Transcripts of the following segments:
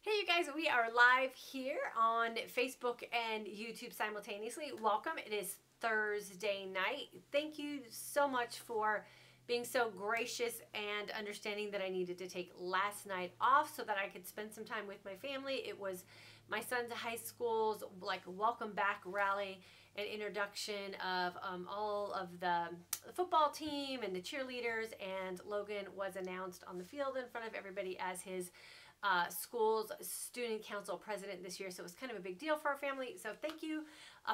Hey you guys, we are live here on Facebook and YouTube simultaneously. Welcome. It is Thursday night. Thank you so much for being so gracious and understanding that I needed to take last night off so that I could spend some time with my family. It was my son's high school's welcome back rally and introduction of all of the football team and the cheerleaders, and Logan was announced on the field in front of everybody as his school's student council president this year. So it was kind of a big deal for our family. So thank you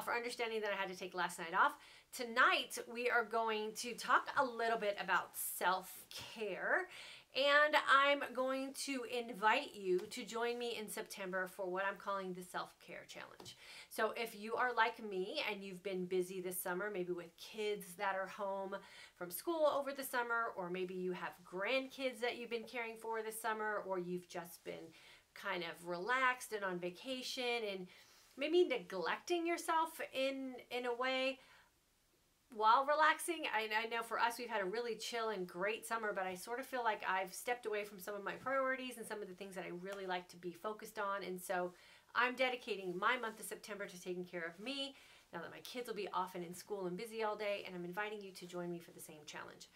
for understanding that I had to take last night off. Tonight we are going to talk a little bit about self-care, and I'm going to invite you to join me in September for what I'm calling the self-care challenge. So if you are like me and you've been busy this summer, maybe with kids that are home from school over the summer, or maybe you have grandkids that you've been caring for this summer, or you've just been kind of relaxed and on vacation and maybe neglecting yourself in a way while relaxing. I know for us, we've had a really chill and great summer, but I sort of feel like I've stepped away from some of my priorities and some of the things that I really like to be focused on. And so I'm dedicating my month of September to taking care of me now that my kids will be off and in school and busy all day, and I'm inviting you to join me for the same challenge.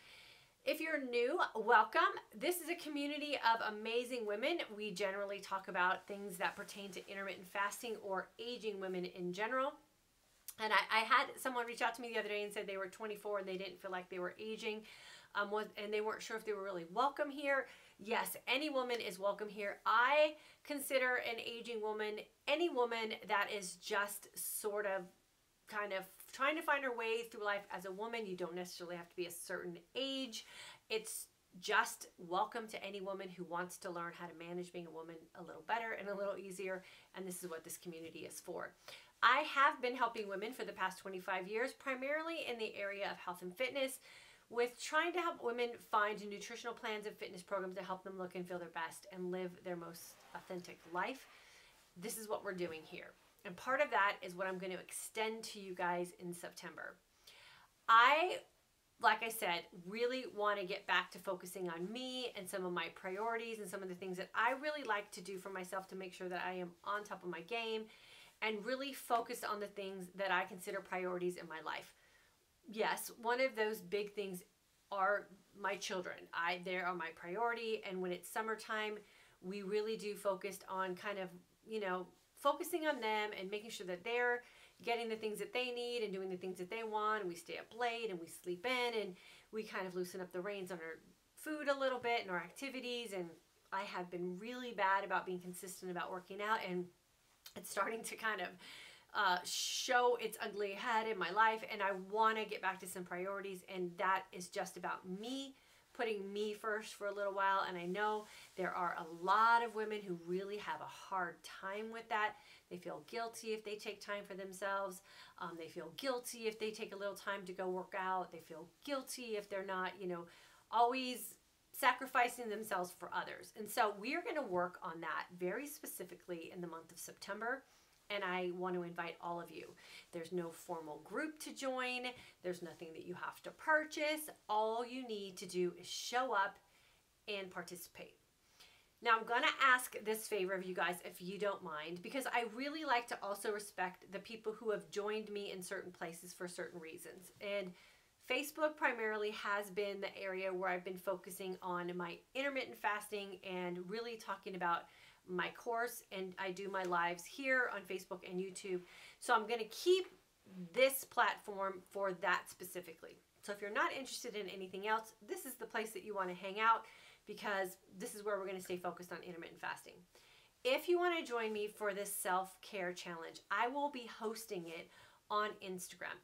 If you're new, welcome. This is a community of amazing women. We generally talk about things that pertain to intermittent fasting or aging women in general. And I had someone reach out to me the other day and said they were 24 and they didn't feel like they were aging, and they weren't sure if they were really welcome here. Yes, any woman is welcome here. I consider an aging woman any woman that is just sort of kind of trying to find her way through life as a woman. You don't necessarily have to be a certain age. It's just welcome to any woman who wants to learn how to manage being a woman a little better and a little easier. And this is what this community is for. I have been helping women for the past 25 years, primarily in the area of health and fitness, with trying to help women find nutritional plans and fitness programs to help them look and feel their best and live their most authentic life. This is what we're doing here. And part of that is what I'm going to extend to you guys in September. Like I said, really want to get back to focusing on me and some of my priorities and some of the things that I really like to do for myself to make sure that I am on top of my game and really focused on the things that I consider priorities in my life. Yes, one of those big things are my children. They are my priority, and when it's summertime, we really do focus on kind of, focusing on them and making sure that they're getting the things that they need and doing the things that they want, and we stay up late and we sleep in and we kind of loosen up the reins on our food a little bit and our activities. And I have been really bad about being consistent about working out, and it's starting to kind of show its ugly head in my life, and I want to get back to some priorities, and that is just about me, putting me first for a little while. And I know there are a lot of women who really have a hard time with that. They feel guilty if they take time for themselves. They feel guilty if they take a little time to go work out. They feel guilty if they're not, always sacrificing themselves for others. And so we are going to work on that very specifically in the month of September. And I want to invite all of you. There's no formal group to join. There's nothing that you have to purchase. All you need to do is show up and participate. Now, I'm going to ask this favor of you guys, if you don't mind, because I really like to also respect the people who have joined me in certain places for certain reasons. And Facebook primarily has been the area where I've been focusing on my intermittent fasting and really talking about my course, and I do my lives here on Facebook and YouTube. So I'm going to keep this platform for that specifically. So if you're not interested in anything else, this is the place that you want to hang out, because this is where we're going to stay focused on intermittent fasting. If you want to join me for this self-care challenge, I will be hosting it on Instagram.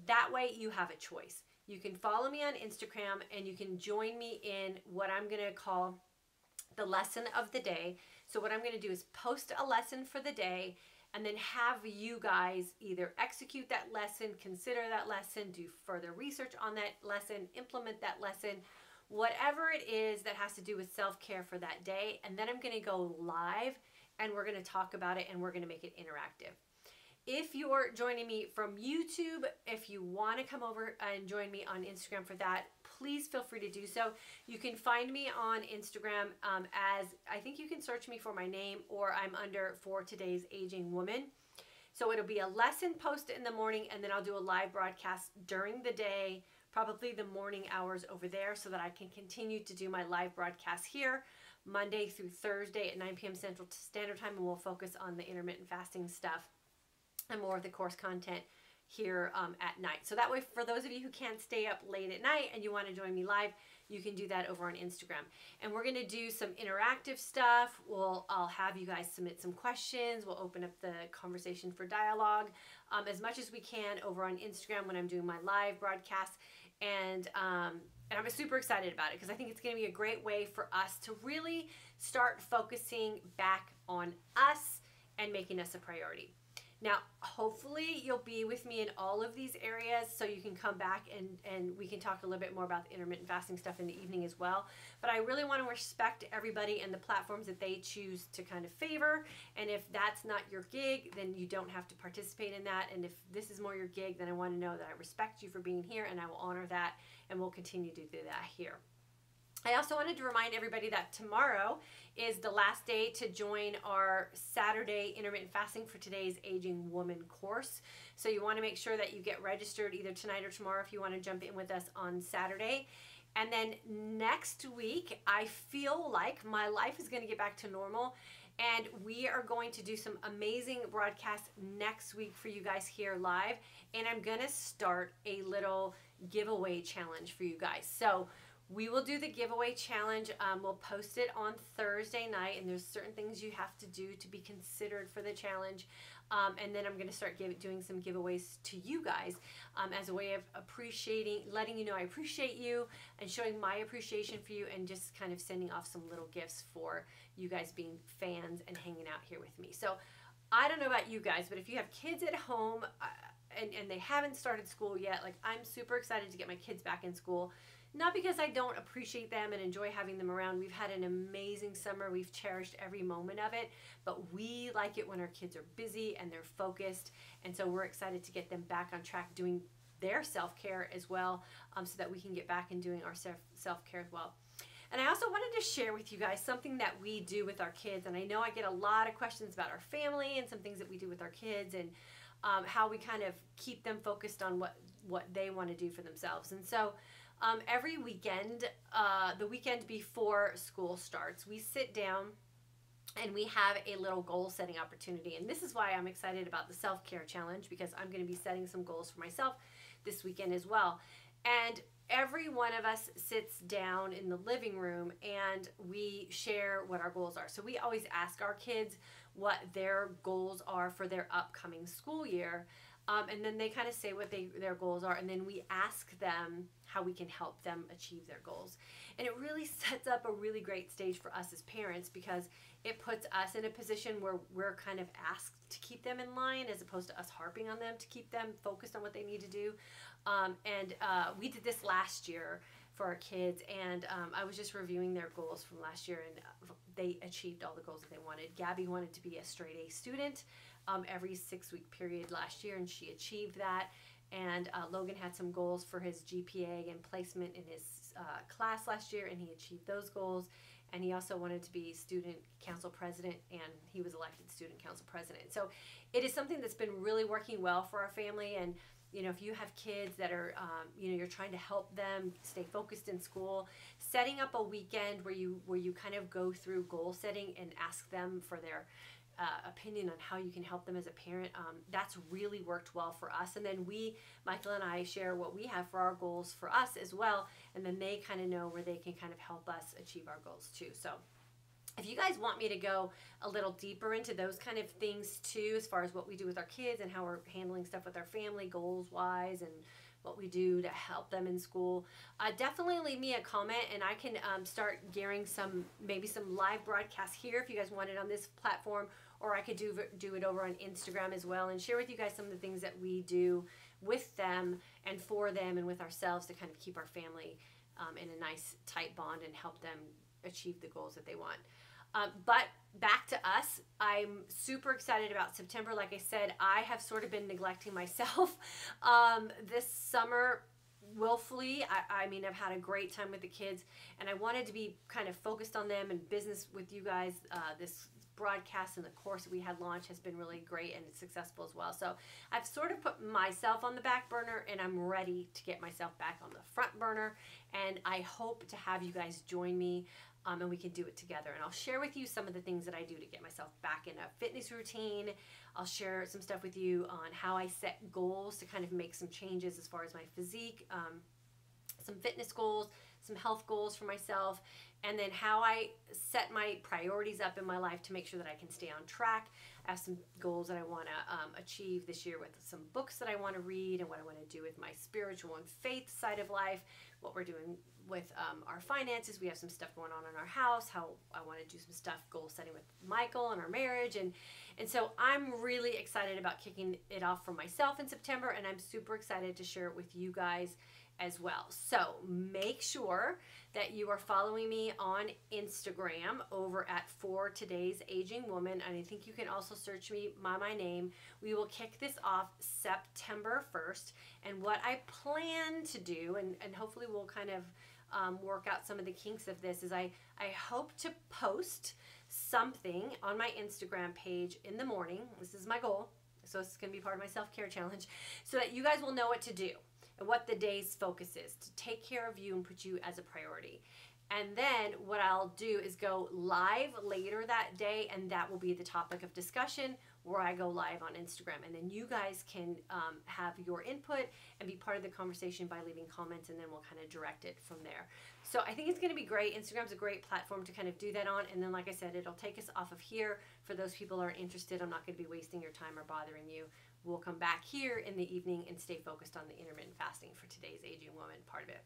That way you have a choice. You can follow me on Instagram and you can join me in what I'm going to call the lesson of the day. So what I'm going to do is post a lesson for the day, and then have you guys either execute that lesson, consider that lesson, do further research on that lesson, implement that lesson, whatever it is that has to do with self-care for that day. And then I'm going to go live and we're going to talk about it, and we're going to make it interactive. If you're joining me from YouTube, if you want to come over and join me on Instagram for that, please feel free to do so. You can find me on Instagram as, I think you can search me for my name, or I'm under For Today's Aging Woman. So it'll be a lesson posted in the morning, and then I'll do a live broadcast during the day, probably the morning hours over there, so that I can continue to do my live broadcasts here Monday through Thursday at 9 p.m. Central Standard Time, and we'll focus on the intermittent fasting stuff and more of the course content here at night. So that way, for those of you who can't stay up late at night and you want to join me live, you can do that over on Instagram. And we're going to do some interactive stuff. I'll have you guys submit some questions. We'll open up the conversation for dialogue as much as we can over on Instagram when I'm doing my live broadcasts. And I'm super excited about it because I think it's going to be a great way for us to really start focusing back on us and making us a priority. Now, hopefully you'll be with me in all of these areas so you can come back and we can talk a little bit more about the intermittent fasting stuff in the evening as well. But I really want to respect everybody and the platforms that they choose to kind of favor. And if that's not your gig, then you don't have to participate in that. And if this is more your gig, then I want to know that I respect you for being here, and I will honor that, and we'll continue to do that here. I also wanted to remind everybody that tomorrow is the last day to join our Saturday Intermittent Fasting for Today's Aging Woman course. So you want to make sure that you get registered either tonight or tomorrow if you want to jump in with us on Saturday. And then next week, I feel like my life is going to get back to normal, and we are going to do some amazing broadcasts next week for you guys here live. And I'm going to start a little giveaway challenge for you guys. So we will do the giveaway challenge. We'll post it on Thursday night, and there's certain things you have to do to be considered for the challenge. And then I'm going to start doing some giveaways to you guys as a way of letting you know I appreciate you, and showing my appreciation for you, and just kind of sending off some little gifts for you guys being fans and hanging out here with me. So I don't know about you guys, but if you have kids at home and they haven't started school yet, like, I'm super excited to get my kids back in school. Not because I don't appreciate them and enjoy having them around. We've had an amazing summer. We've cherished every moment of it. But we like it when our kids are busy and they're focused. And so we're excited to get them back on track doing their self-care as well, so that we can get back and doing our self-care as well. And I also wanted to share with you guys something that we do with our kids. And I know I get a lot of questions about our family and some things that we do with our kids, and how we kind of keep them focused on what they want to do for themselves. And so every weekend, the weekend before school starts, we sit down and we have a little goal setting opportunity. And this is why I'm excited about the self-care challenge, because I'm going to be setting some goals for myself this weekend as well. And every one of us sits down in the living room and we share what our goals are. So we always ask our kids what their goals are for their upcoming school year. And then they kind of say what their goals are, and then we ask them how we can help them achieve their goals. And it really sets up a really great stage for us as parents, because it puts us in a position where we're kind of asked to keep them in line, as opposed to us harping on them to keep them focused on what they need to do. We did this last year for our kids, and I was just reviewing their goals from last year, and they achieved all the goals that they wanted. Gabby wanted to be a straight A student every 6-week period last year, and she achieved that. And Logan had some goals for his GPA and placement in his class last year, and he achieved those goals. And he also wanted to be student council president, and he was elected student council president. So it is something that's been really working well for our family. And you know, if you have kids that are, you're trying to help them stay focused in school, setting up a weekend where you kind of go through goal setting and ask them for their opinion on how you can help them as a parent, that's really worked well for us. And then Michael and I, share what we have for our goals for us as well, and then they kind of know where they can kind of help us achieve our goals too. So if you guys want me to go a little deeper into those kind of things too, as far as what we do with our kids and how we're handling stuff with our family goals wise, and what we do to help them in school, definitely leave me a comment, and I can start gearing maybe some live broadcasts here if you guys want it on this platform, or I could do it over on Instagram as well, and share with you guys some of the things that we do with them and for them and with ourselves to kind of keep our family in a nice tight bond and help them achieve the goals that they want. But back to us, I'm super excited about September. Like I said, I have sort of been neglecting myself this summer. willfully. I mean, I've had a great time with the kids, and I wanted to be kind of focused on them and business with you guys. This broadcast and the course that we had launched has been really great and it's successful as well. So I've sort of put myself on the back burner, and I'm ready to get myself back on the front burner. And I hope to have you guys join me, and we can do it together. And I'll share with you some of the things that I do to get myself back in a fitness routine. I'll share some stuff with you on how I set goals to kind of make some changes as far as my physique, some fitness goals, some health goals for myself, and then how I set my priorities up in my life to make sure that I can stay on track. I have some goals that I want to achieve this year with some books that I want to read, and what I want to do with my spiritual and faith side of life, what we're doing with our finances. We have some stuff going on in our house, how I want to do some stuff, goal setting with Michael and our marriage. And so I'm really excited about kicking it off for myself in September, and I'm super excited to share it with you guys as well. So make sure that you are following me on Instagram over at For Today's Aging Woman, and I think you can also search me by my name. We will kick this off September 1st, and what I plan to do, and hopefully we'll kind of work out some of the kinks of this, is I hope to post something on my Instagram page in the morning. This is my goal, so it's going to be part of my self-care challenge, so that you guys will know what to do and what the day's focus is to take care of you and put you as a priority. And then what I'll do is go live later that day, and that will be the topic of discussion where I go live on Instagram. And then you guys can have your input and be part of the conversation by leaving comments, and then we'll kind of direct it from there. So I think it's going to be great. Instagram's a great platform to kind of do that on. And then, like I said, it'll take us off of here. For those people who are interested, I'm not going to be wasting your time or bothering you. We'll come back here in the evening and stay focused on the intermittent fasting for Today's Aging Woman part of it.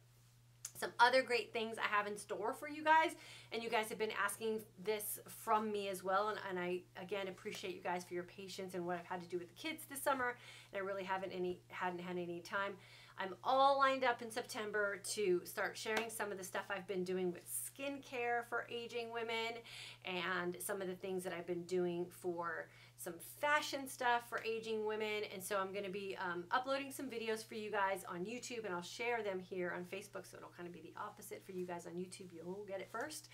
Some other great things I have in store for you guys, and you guys have been asking this from me as well, and I again appreciate you guys for your patience and what I've had to do with the kids this summer, and I really hadn't had any time. I'm all lined up in September to start sharing some of the stuff I've been doing with skincare for aging women, and some of the things that I've been doing for some fashion stuff for aging women. And so I'm going to be uploading some videos for you guys on YouTube, and I'll share them here on Facebook, so it'll kind of be the opposite for you guys on YouTube. You'll get it first,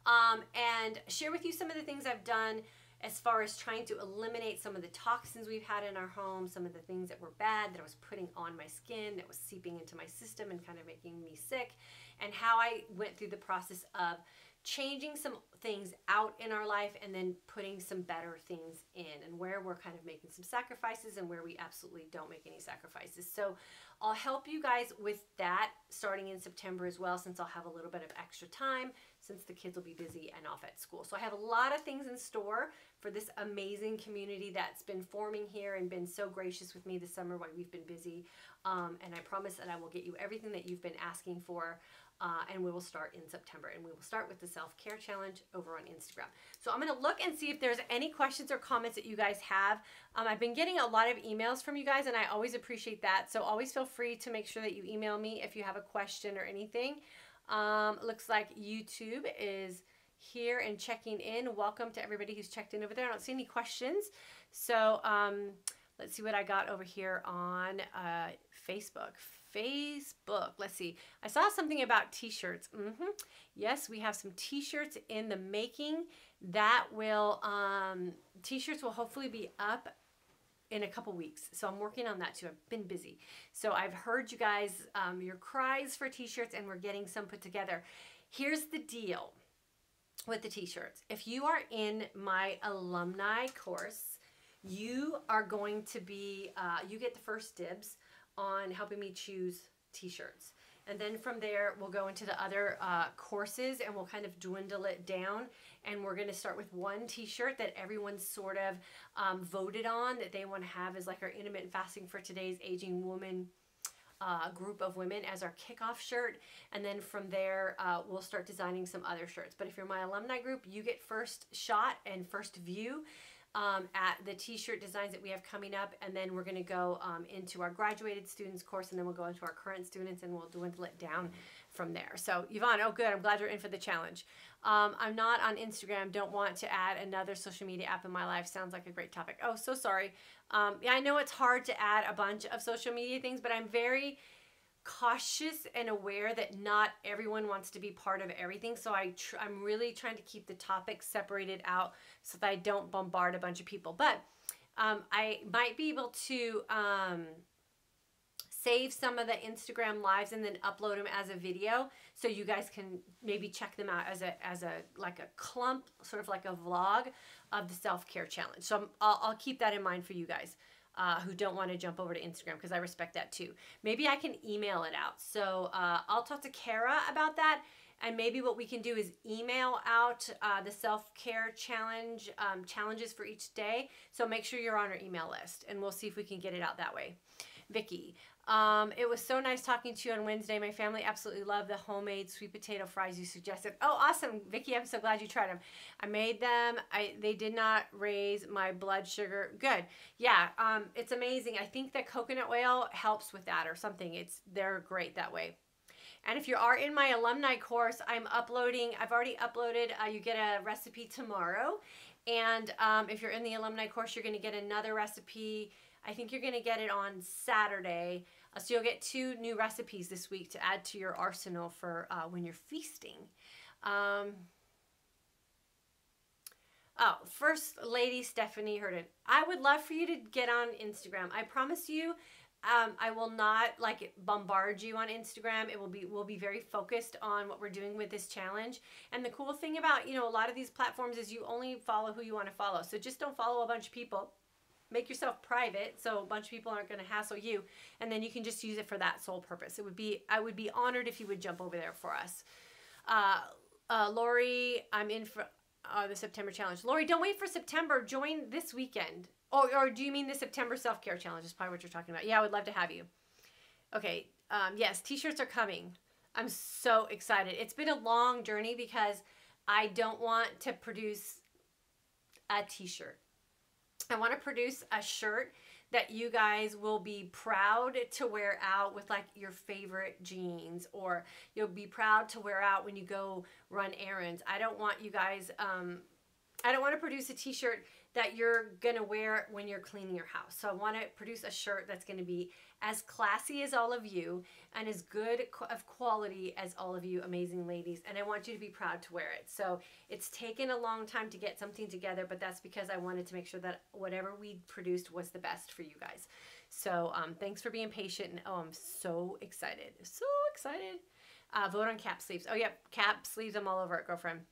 and share with you some of the things I've done as far as trying to eliminate some of the toxins we've had in our home, some of the things that were bad that I was putting on my skin, that was seeping into my system and kind of making me sick, and how I went through the process of changing some things out in our life and then putting some better things in, and where we're kind of making some sacrifices and where we absolutely don't make any sacrifices. So I'll help you guys with that starting in September as well, since I'll have a little bit of extra time, since the kids will be busy and off at school. So I have a lot of things in store for this amazing community that's been forming here and been so gracious with me this summer while we've been busy. And I promise that I will get you everything that you've been asking for. And we will start in September, and we will start with the self-care challenge over on Instagram. So I'm going to look and see if there's any questions or comments that you guys have. I've been getting a lot of emails from you guys, and I always appreciate that. So always feel free to make sure that you email me if you have a question or anything. Looks like YouTube is here and checking in. Welcome to everybody who's checked in over there. I don't see any questions. So let's see what I got over here on Facebook. Let's see. I saw something about t-shirts. Yes, we have some t-shirts in the making that will, t-shirts will hopefully be up in a couple weeks. So I'm working on that too. I've been busy. So I've heard you guys, your cries for t-shirts, and we're getting some put together. Here's the deal with the t-shirts. If you are in my alumni course, you are going to be, you get the first dibs on helping me choose t-shirts. And then from there, we'll go into the other courses, and we'll kind of dwindle it down. And we're going to start with one t-shirt that everyone sort of voted on, that they want to have as like our intermittent fasting for Today's Aging Woman group of women as our kickoff shirt. And then from there, we'll start designing some other shirts. But if you're my alumni group, you get first shot and first view at the t-shirt designs that we have coming up. And then we're going to go into our graduated students course, and then we'll go into our current students, and we'll dwindle it down from there. So Yvonne, oh good, I'm glad you're in for the challenge. I'm not on Instagram, don't want to add another social media app in my life. Sounds like a great topic. Oh, so sorry. Yeah, I know it's hard to add a bunch of social media things, but I'm very cautious and aware that not everyone wants to be part of everything. So I'm really trying to keep the topics separated out so that I don't bombard a bunch of people. But I might be able to save some of the Instagram lives and then upload them as a video, so you guys can maybe check them out as a like a clump, sort of like a vlog of the self-care challenge. So I'll keep that in mind for you guys who don't want to jump over to Instagram, because I respect that too. Maybe I can email it out. So I'll talk to Kara about that. And maybe what we can do is email out the self-care challenge challenges for each day. So make sure you're on our email list, and we'll see if we can get it out that way. Vicky, it was so nice talking to you on Wednesday. My family absolutely loved the homemade sweet potato fries you suggested. Oh, awesome, Vicky! I'm so glad you tried them. I made them. They did not raise my blood sugar. Good. Yeah, it's amazing. I think that coconut oil helps with that or something. They're great that way. And if you are in my alumni course, I've already uploaded, you get a recipe tomorrow. And if you're in the alumni course, you're going to get another recipe. I think you're going to get it on Saturday. So you'll get 2 new recipes this week to add to your arsenal for when you're feasting. Oh, First Lady Stephanie Hurden. I would love for you to get on Instagram. I promise you, I will not bombard you on Instagram. We'll be very focused on what we're doing with this challenge. And the cool thing about, a lot of these platforms is you only follow who you want to follow. So just don't follow a bunch of people. Make yourself private so a bunch of people aren't going to hassle you, and then you can just use it for that sole purpose. I would be honored if you would jump over there for us. Lori, I'm in for the September challenge. Lori, don't wait for September. Join this weekend. Or do you mean the September self-care challenge is probably what you're talking about. Yeah, I would love to have you. Okay, yes, t-shirts are coming. I'm so excited. It's been a long journey because I don't want to produce a t-shirt. I want to produce a shirt that you guys will be proud to wear out with your favorite jeans, or you'll be proud to wear out when you go run errands. I don't want you guys, I don't want to produce a t-shirt that you're going to wear when you're cleaning your house. So I want to produce a shirt that's going to be as classy as all of you and as good of quality as all of you amazing ladies. And I want you to be proud to wear it. So it's taken a long time to get something together, but that's because I wanted to make sure that whatever we produced was the best for you guys. So thanks for being patient. And I'm so excited. So excited. Vote on cap sleeves. Oh, yeah, cap sleeves. I'm all over it, girlfriend.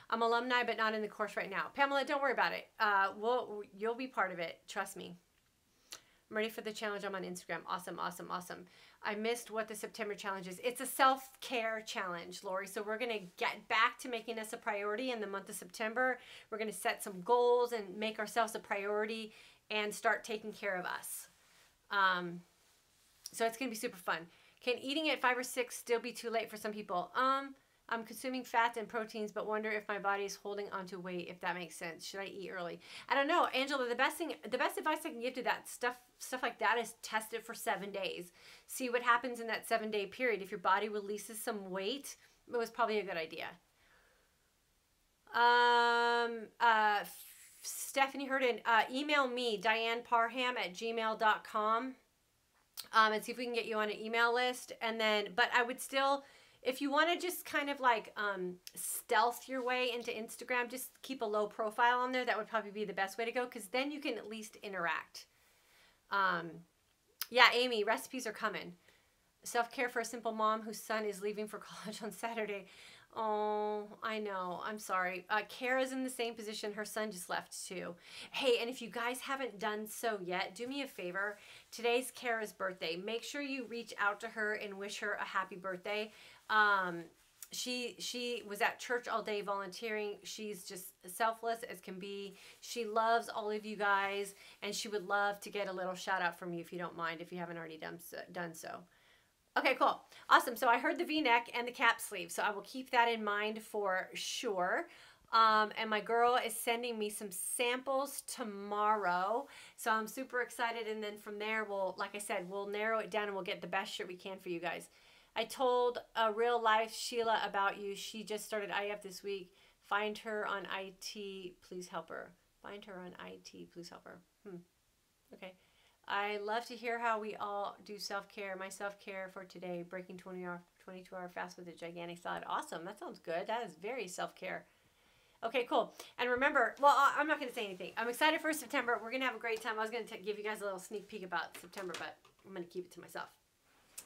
I'm alumni, but not in the course right now. Pamela, don't worry about it. You'll be part of it. Trust me. I'm ready for the challenge. I'm on Instagram. Awesome, awesome, awesome. I missed what the September challenge is. It's a self-care challenge, Lori. So we're going to get back to making this a priority in the month of September. We're going to set some goals and make ourselves a priority and start taking care of us. So it's going to be super fun. Can eating at 5 or 6 still be too late for some people? I'm consuming fats and proteins, but wonder if my body is holding onto weight, if that makes sense. Should I eat early? I don't know, Angela. The best advice I can give to that stuff like that is test it for 7 days. See what happens in that 7-day period. If your body releases some weight, it was probably a good idea. Stephanie Hurden, email me, dianeparham@gmail.com, and see if we can get you on an email list. And then, but I would still, if you want to just kind of stealth your way into Instagram, just keep a low profile on there. That would probably be the best way to go, because then you can at least interact. Yeah, Amy, recipes are coming. Self-care for a simple mom whose son is leaving for college on Saturday. Oh, I know. I'm sorry. Kara's in the same position. Her son just left too. Hey, and if you guys haven't done so yet, do me a favor. Today's Kara's birthday. Make sure you reach out to her and wish her a happy birthday. She was at church all day volunteering. She's just selfless as can be. She loves all of you guys, and she would love to get a little shout out from you if you don't mind, if you haven't already done so. Okay, cool. Awesome. So I heard the V-neck and the cap sleeve, so I will keep that in mind for sure. And my girl is sending me some samples tomorrow, so I'm super excited. And then from there, like I said, we'll narrow it down and we'll get the best shirt we can for you guys. I told a real life Sheila about you. She just started IF this week. Find her on IT. Please help her. Find her on IT. Please help her. Okay. I love to hear how we all do self-care. My self-care for today, breaking 22-hour fast with a gigantic salad. Awesome. That sounds good. That is very self-care. Okay, cool. And remember, well, I'm not going to say anything. I'm excited for September. We're going to have a great time. I was going to give you guys a little sneak peek about September, but I'm going to keep it to myself.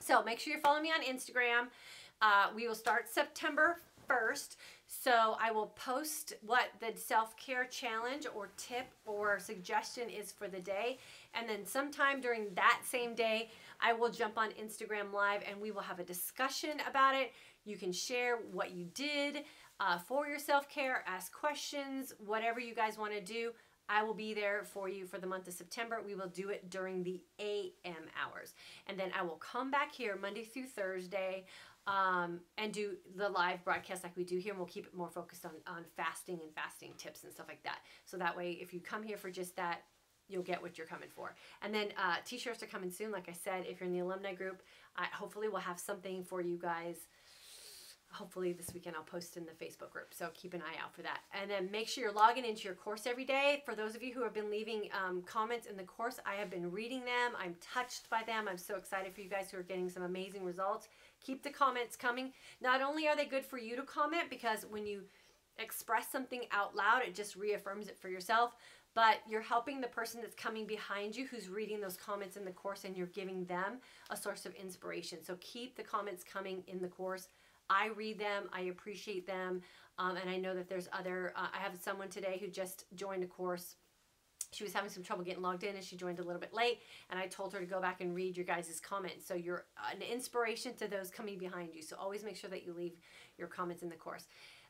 So make sure you're following me on Instagram. We will start September 1st. So I will post what the self-care challenge or tip or suggestion is for the day. And then sometime during that same day, I will jump on Instagram Live and we will have a discussion about it. You can share what you did for your self-care, ask questions, whatever you guys want to do. I will be there for you for the month of September. We will do it during the AM hours. And then I will come back here Monday through Thursday and do the live broadcast like we do here. And we'll keep it more focused on fasting and fasting tips and stuff like that. So that way, if you come here for just that, you'll get what you're coming for. And then t-shirts are coming soon. Like I said, if you're in the alumni group, hopefully we'll have something for you guys. Hopefully this weekend I'll post in the Facebook group, so keep an eye out for that. And then make sure you're logging into your course every day. For those of you who have been leaving comments in the course, I have been reading them. I'm touched by them. I'm so excited for you guys who are getting some amazing results. Keep the comments coming. Not only are they good for you to comment, because when you express something out loud, it just reaffirms it for yourself, but you're helping the person that's coming behind you who's reading those comments in the course, and you're giving them a source of inspiration. So keep the comments coming in the course. I read them, I appreciate them, and I know that there's other, I have someone today who just joined a course. She was having some trouble getting logged in and she joined a little bit late, and I told her to go back and read your guys' comments. So you're an inspiration to those coming behind you. So always make sure that you leave your comments in the course.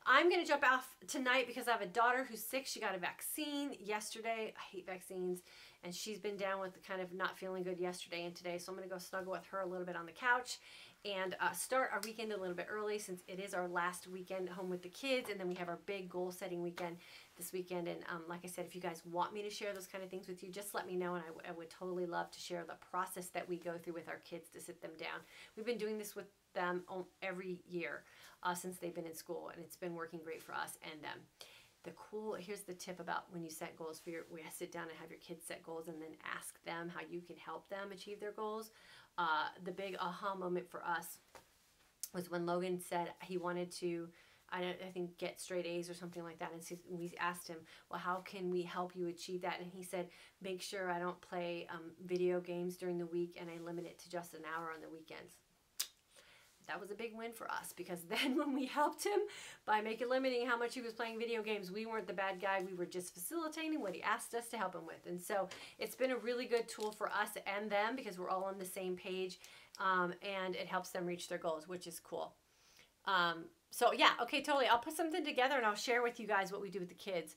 I'm going to jump off tonight because I have a daughter who's sick. She got a vaccine yesterday. I hate vaccines. And she's been down with kind of not feeling good yesterday and today. So I'm going to go snuggle with her a little bit on the couch and start our weekend a little bit early, since it is our last weekend home with the kids. And then we have our big goal setting weekend this weekend. And like I said, if you guys want me to share those kind of things with you, just let me know. And I would totally love to share the process that we go through with our kids to sit them down. We've been doing this with them every year since they've been in school, and it's been working great for us and them. Here's the tip about when you set goals for we sit down and have your kids set goals and then ask them how you can help them achieve their goals. The big aha moment for us was when Logan said he wanted to, I think, get straight A's or something like that. And so we asked him, well, how can we help you achieve that? And he said, make sure I don't play video games during the week, and I limit it to just an hour on the weekends. That was a big win for us, because then when we helped him by limiting how much he was playing video games, we weren't the bad guy. We were just facilitating what he asked us to help him with. And so it's been a really good tool for us and them, because we're all on the same page, and it helps them reach their goals, which is cool. So yeah, okay, totally. I'll put something together and I'll share with you guys what we do with the kids.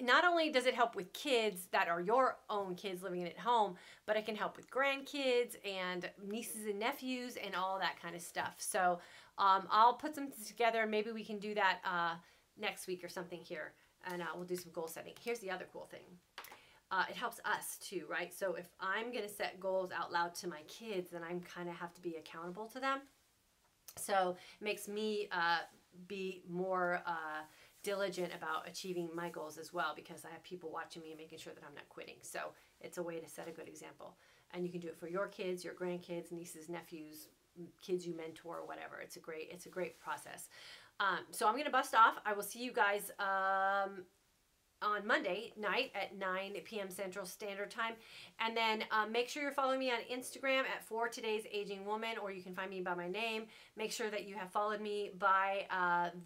Not only does it help with kids that are your own kids living at home, but it can help with grandkids and nieces and nephews and all that kind of stuff. So I'll put something together, and maybe we can do that next week or something here, and we'll do some goal setting. Here's the other cool thing. It helps us too, right? So if I'm going to set goals out loud to my kids, then I'm kind of have to be accountable to them. So it makes me be more diligent about achieving my goals as well, because I have people watching me and making sure that I'm not quitting. So it's a way to set a good example. And you can do it for your kids, your grandkids, nieces, nephews, kids you mentor, whatever. It's a great process. So I'm going to bust off. I will see you guys on Monday night at 9 p.m. Central Standard Time. And then make sure you're following me on Instagram at For Today's Aging Woman, or you can find me by my name. Make sure that you have followed me by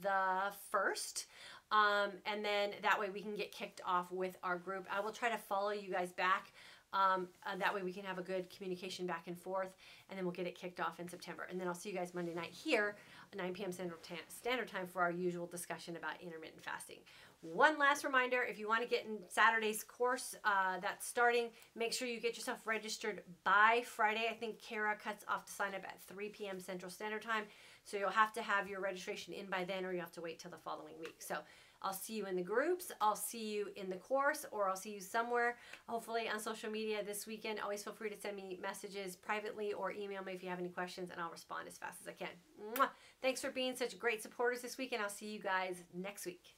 the 1st. And then that way we can get kicked off with our group. I will try to follow you guys back. That way we can have a good communication back and forth, and then we'll get it kicked off in September. And then I'll see you guys Monday night here at 9 p.m. Central Standard Time for our usual discussion about intermittent fasting. One last reminder, if you want to get in Saturday's course that's starting, make sure you get yourself registered by Friday. I think Kara cuts off to sign up at 3 p.m. Central Standard Time. So you'll have to have your registration in by then, or you have to wait till the following week. So I'll see you in the groups, I'll see you in the course, or I'll see you somewhere, hopefully on social media this weekend. Always feel free to send me messages privately or email me if you have any questions, and I'll respond as fast as I can. Mwah! Thanks for being such great supporters this week, and I'll see you guys next week.